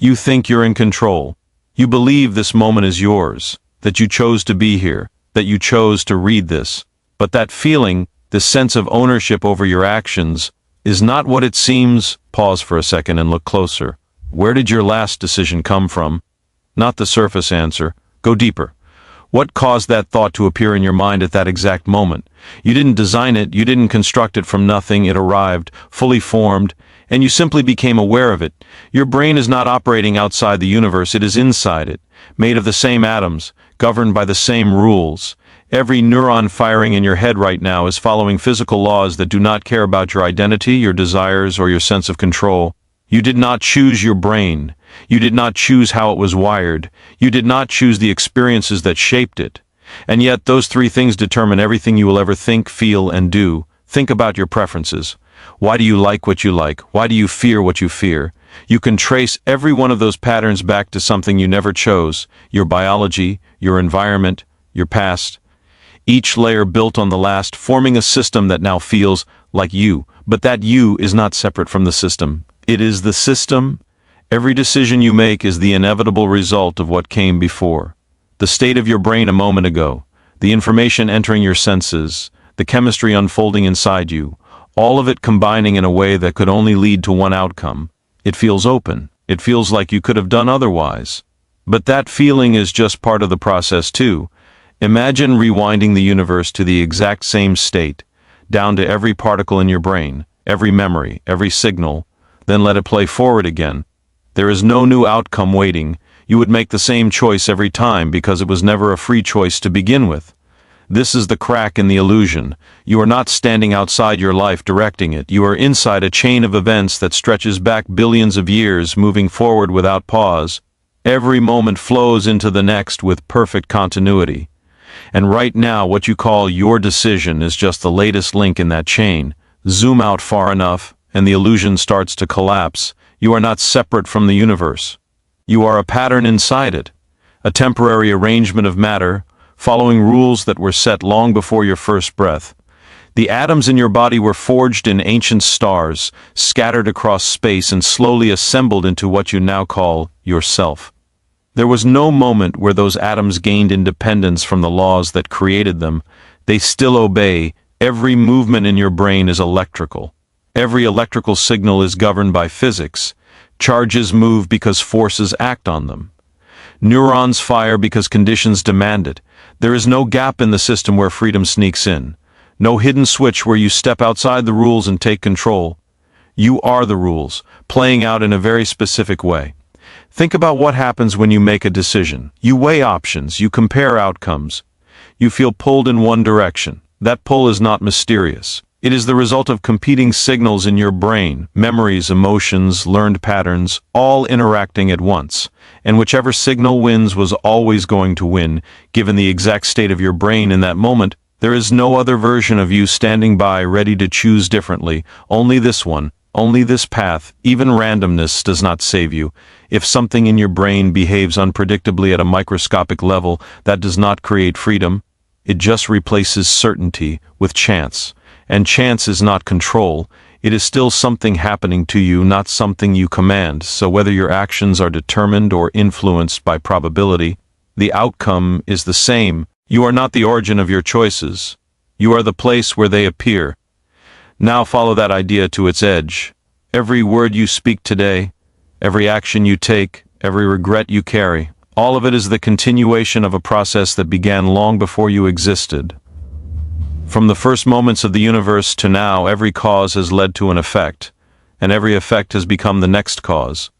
You think you're in control. You believe this moment is yours, that you chose to be here, that you chose to read this. But that feeling, this sense of ownership over your actions, is not what it seems. Pause for a second and look closer. Where did your last decision come from? Not the surface answer. Go deeper. What caused that thought to appear in your mind at that exact moment? You didn't design it, you didn't construct it from nothing, it arrived, fully formed, and you simply became aware of it. Your brain is not operating outside the universe, it is inside it, made of the same atoms, governed by the same rules. Every neuron firing in your head right now is following physical laws that do not care about your identity, your desires, or your sense of control. You did not choose your brain. You did not choose how it was wired. You did not choose the experiences that shaped it. And yet those three things determine everything you will ever think, feel, and do. Think about your preferences. Why do you like what you like? Why do you fear what you fear? You can trace every one of those patterns back to something you never chose, your biology, your environment, your past. Each layer built on the last, forming a system that now feels like you. But that you is not separate from the system. It is the system. Every decision you make is the inevitable result of what came before. The state of your brain a moment ago, the information entering your senses, the chemistry unfolding inside you, all of it combining in a way that could only lead to one outcome. It feels open. It feels like you could have done otherwise. But that feeling is just part of the process too. Imagine rewinding the universe to the exact same state, down to every particle in your brain, every memory, every signal, then let it play forward again. There is no new outcome waiting. You would make the same choice every time because it was never a free choice to begin with. This is the crack in the illusion. You are not standing outside your life directing it. You are inside a chain of events that stretches back billions of years, moving forward without pause. Every moment flows into the next with perfect continuity. And right now, what you call your decision is just the latest link in that chain. Zoom out far enough, and the illusion starts to collapse. You are not separate from the universe. You are a pattern inside it, a temporary arrangement of matter, following rules that were set long before your first breath. The atoms in your body were forged in ancient stars, scattered across space and slowly assembled into what you now call yourself. There was no moment where those atoms gained independence from the laws that created them. They still obey. Every movement in your brain is electrical. Every electrical signal is governed by physics. Charges move because forces act on them. Neurons fire because conditions demand it. There is no gap in the system where freedom sneaks in. No hidden switch where you step outside the rules and take control. You are the rules, playing out in a very specific way. Think about what happens when you make a decision. You weigh options, you compare outcomes. You feel pulled in one direction. That pull is not mysterious. It is the result of competing signals in your brain, memories, emotions, learned patterns, all interacting at once. And whichever signal wins was always going to win, given the exact state of your brain in that moment. There is no other version of you standing by ready to choose differently. Only this one, only this path. Even randomness does not save you. If something in your brain behaves unpredictably at a microscopic level, that does not create freedom. It just replaces certainty with chance. And chance is not control. It is still something happening to you, not something you command. So whether your actions are determined or influenced by probability, the outcome is the same. You are not the origin of your choices. You are the place where they appear. Now follow that idea to its edge. Every word you speak today, every action you take, every regret you carry, all of it is the continuation of a process that began long before you existed. From the first moments of the universe to now, every cause has led to an effect, and every effect has become the next cause.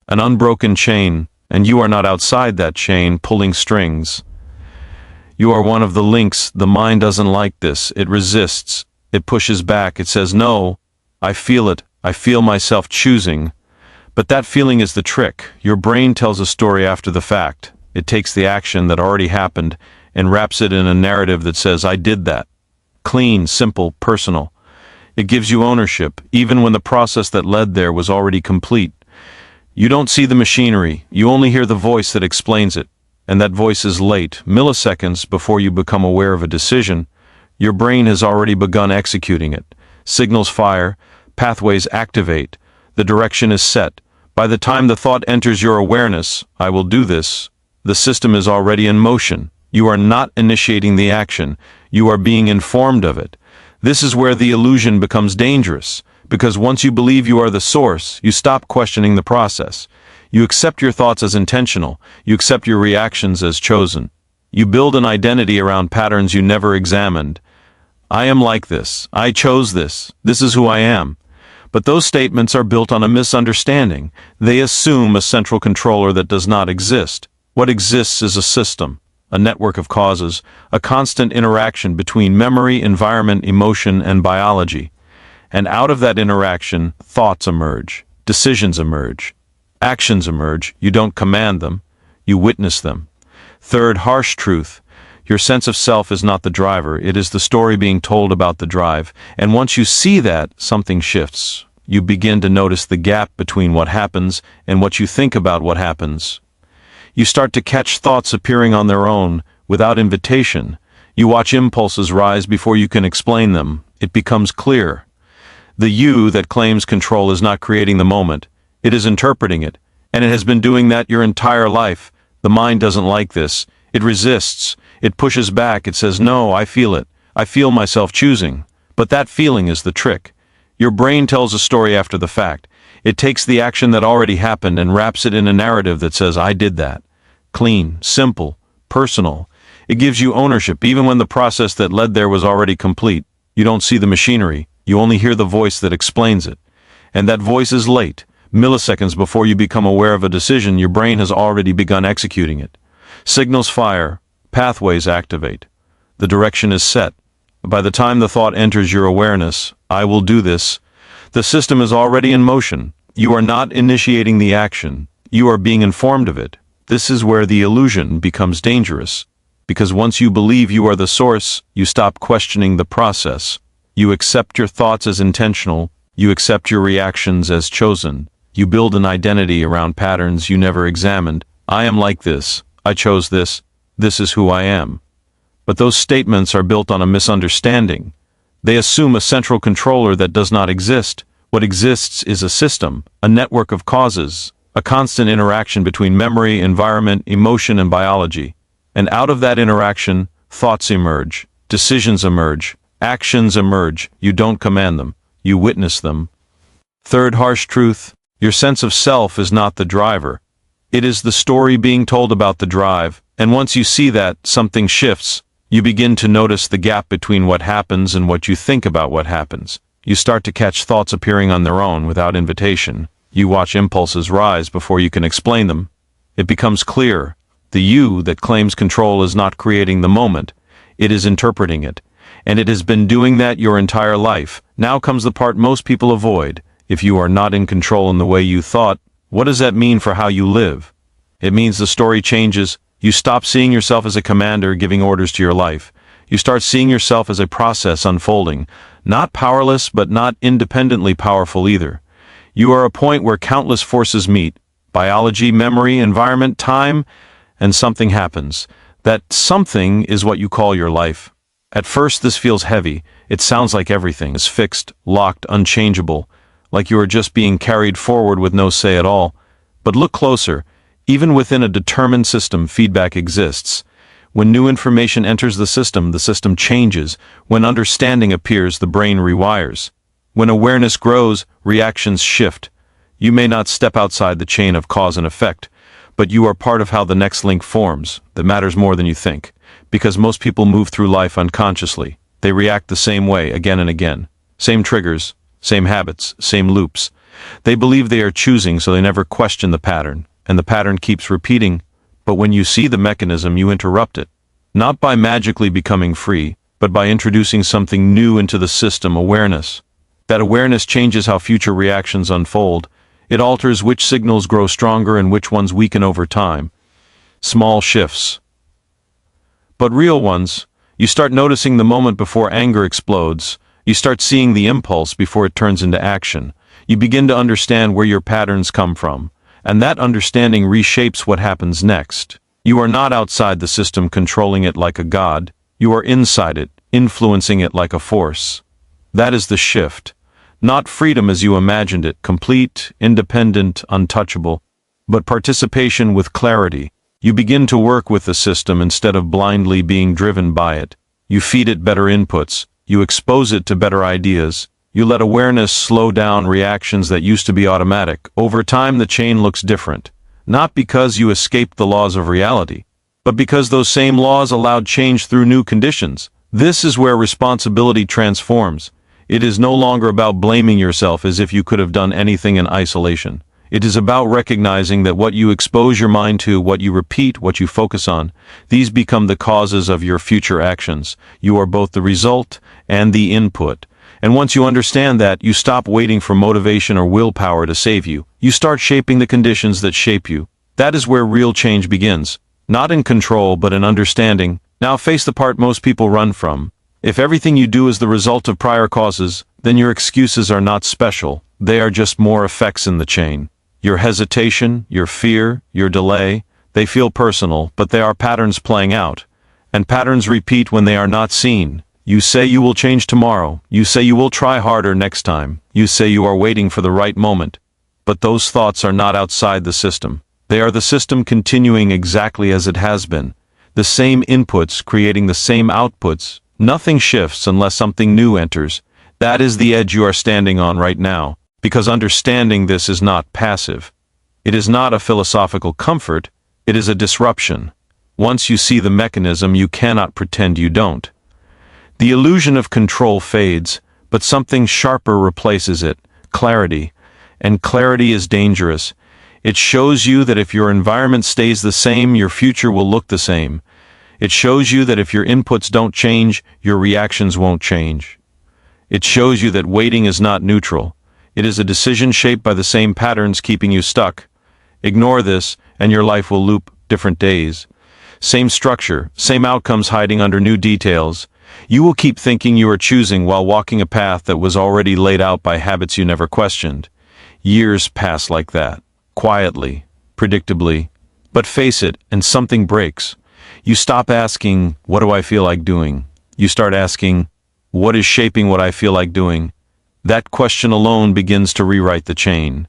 An unbroken chain, and you are not outside that chain pulling strings. You are one of the links. The mind doesn't like this. It resists. It pushes back. It says, no, I feel it. I feel myself choosing. But that feeling is the trick. Your brain tells a story after the fact. It takes the action that already happened and wraps it in a narrative that says, I did that. Clean, simple, personal. It gives you ownership, even when the process that led there was already complete. You don't see the machinery, you only hear the voice that explains it, and that voice is late. Milliseconds before you become aware of a decision, your brain has already begun executing it. Signals fire, pathways activate, the direction is set, By the time the thought enters your awareness, I will do this, the system is already in motion. You are not initiating the action, you are being informed of it. This is where the illusion becomes dangerous, because once you believe you are the source, you stop questioning the process. You accept your thoughts as intentional, you accept your reactions as chosen. You build an identity around patterns you never examined. I am like this, I chose this is who I am. But those statements are built on a misunderstanding. They assume a central controller that does not exist. What exists is a system, a network of causes, a constant interaction between memory, environment, emotion, and biology. And out of that interaction, thoughts emerge, decisions emerge, actions emerge. You don't command them, you witness them. Third, harsh truth. Your sense of self is not the driver, it is the story being told about the drive. And once you see that, something shifts. You begin to notice the gap between what happens and what you think about what happens. You start to catch thoughts appearing on their own, without invitation. You watch impulses rise before you can explain them. It becomes clear. The you that claims control is not creating the moment, it is interpreting it. And it has been doing that your entire life. The mind doesn't like this. It resists. It pushes back. It says, no, I feel it. I feel myself choosing. But that feeling is the trick. Your brain tells a story after the fact. It takes the action that already happened and wraps it in a narrative that says, I did that. Clean, simple, personal. It gives you ownership even when the process that led there was already complete. You don't see the machinery. You only hear the voice that explains it. And that voice is late. Milliseconds before you become aware of a decision, your brain has already begun executing it. Signals fire. Pathways activate. The direction is set. By the time the thought enters your awareness, I will do this, the system is already in motion. You are not initiating the action. You are being informed of it. This is where the illusion becomes dangerous. Because once you believe you are the source, you stop questioning the process. You accept your thoughts as intentional. You accept your reactions as chosen. You build an identity around patterns you never examined. I am like this. I chose this. This is who I am. But those statements are built on a misunderstanding. They assume a central controller that does not exist. What exists is a system, a network of causes, a constant interaction between memory, environment, emotion, and biology. And out of that interaction, thoughts emerge, decisions emerge, actions emerge. You don't command them, you witness them. Third, harsh truth. Your sense of self is not the driver. It is the story being told about the drive. And once you see that, something shifts. You begin to notice the gap between what happens and what you think about what happens. You start to catch thoughts appearing on their own without invitation. You watch impulses rise before you can explain them. It becomes clear. The you that claims control is not creating the moment. It is interpreting it. And it has been doing that your entire life. Now comes the part most people avoid. If you are not in control in the way you thought, what does that mean for how you live? It means the story changes. You stop seeing yourself as a commander giving orders to your life. You start seeing yourself as a process unfolding, not powerless but not independently powerful either. You are a point where countless forces meet, biology, memory, environment, time, and something happens. That something is what you call your life. At first this feels heavy. It sounds like everything is fixed, locked, unchangeable, like you are just being carried forward with no say at all. But look closer. Even within a determined system, feedback exists. When new information enters the system changes. When understanding appears, the brain rewires. When awareness grows, reactions shift. You may not step outside the chain of cause and effect, but you are part of how the next link forms. That matters more than you think. Because most people move through life unconsciously. They react the same way again and again. Same triggers, same habits, same loops. They believe they are choosing, so they never question the pattern. And the pattern keeps repeating, but when you see the mechanism, you interrupt it. Not by magically becoming free, but by introducing something new into the system, awareness. That awareness changes how future reactions unfold. It alters which signals grow stronger and which ones weaken over time. Small shifts. But real ones. You start noticing the moment before anger explodes. You start seeing the impulse before it turns into action. You begin to understand where your patterns come from. And that understanding reshapes what happens next. You are not outside the system controlling it like a god. You are inside it, influencing it like a force. That is the shift. Not freedom as you imagined it, complete, independent, untouchable, but participation with clarity. You begin to work with the system instead of blindly being driven by it. You feed it better inputs. You expose it to better ideas. You let awareness slow down reactions that used to be automatic. Over time, the chain looks different. Not because you escaped the laws of reality, but because those same laws allowed change through new conditions. This is where responsibility transforms. It is no longer about blaming yourself as if you could have done anything in isolation. It is about recognizing that what you expose your mind to, what you repeat, what you focus on, these become the causes of your future actions. You are both the result and the input. And once you understand that, you stop waiting for motivation or willpower to save you. You start shaping the conditions that shape you. That is where real change begins. Not in control, but in understanding. Now face the part most people run from. If everything you do is the result of prior causes, then your excuses are not special. They are just more effects in the chain. Your hesitation, your fear, your delay, they feel personal, but they are patterns playing out. And patterns repeat when they are not seen. You say you will change tomorrow. You say you will try harder next time. You say you are waiting for the right moment. But those thoughts are not outside the system. They are the system continuing exactly as it has been. The same inputs creating the same outputs. Nothing shifts unless something new enters. That is the edge you are standing on right now. Because understanding this is not passive. It is not a philosophical comfort, it is a disruption. Once you see the mechanism, you cannot pretend you don't. The illusion of control fades, but something sharper replaces it, clarity. And clarity is dangerous. It shows you that if your environment stays the same, your future will look the same. It shows you that if your inputs don't change, your reactions won't change. It shows you that waiting is not neutral. It is a decision shaped by the same patterns keeping you stuck. Ignore this, and your life will loop different days. Same structure, same outcomes hiding under new details. You will keep thinking you are choosing while walking a path that was already laid out by habits you never questioned. Years pass like that, quietly, predictably. But face it, and something breaks. You stop asking, what do I feel like doing? You start asking, what is shaping what I feel like doing? That question alone begins to rewrite the chain.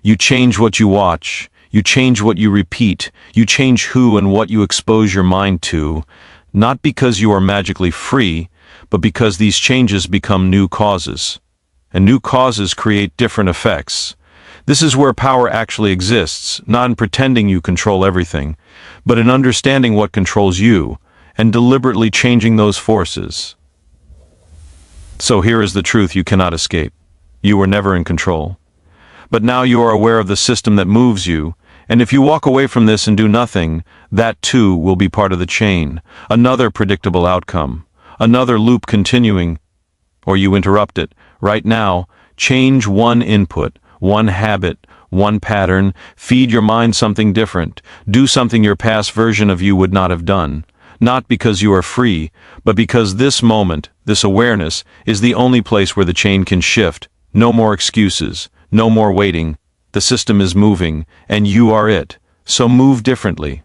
You change what you watch, you change what you repeat, you change who and what you expose your mind to, not because you are magically free, but because these changes become new causes. And new causes create different effects. This is where power actually exists, not in pretending you control everything, but in understanding what controls you, and deliberately changing those forces. So here is the truth you cannot escape. You were never in control. But now you are aware of the system that moves you, and if you walk away from this and do nothing, that too will be part of the chain, another predictable outcome, another loop continuing, or you interrupt it. Right now, change one input, one habit, one pattern, feed your mind something different, do something your past version of you would not have done. Not because you are free, but because this moment, this awareness, is the only place where the chain can shift. No more excuses, no more waiting. The system is moving, and you are it. So move differently.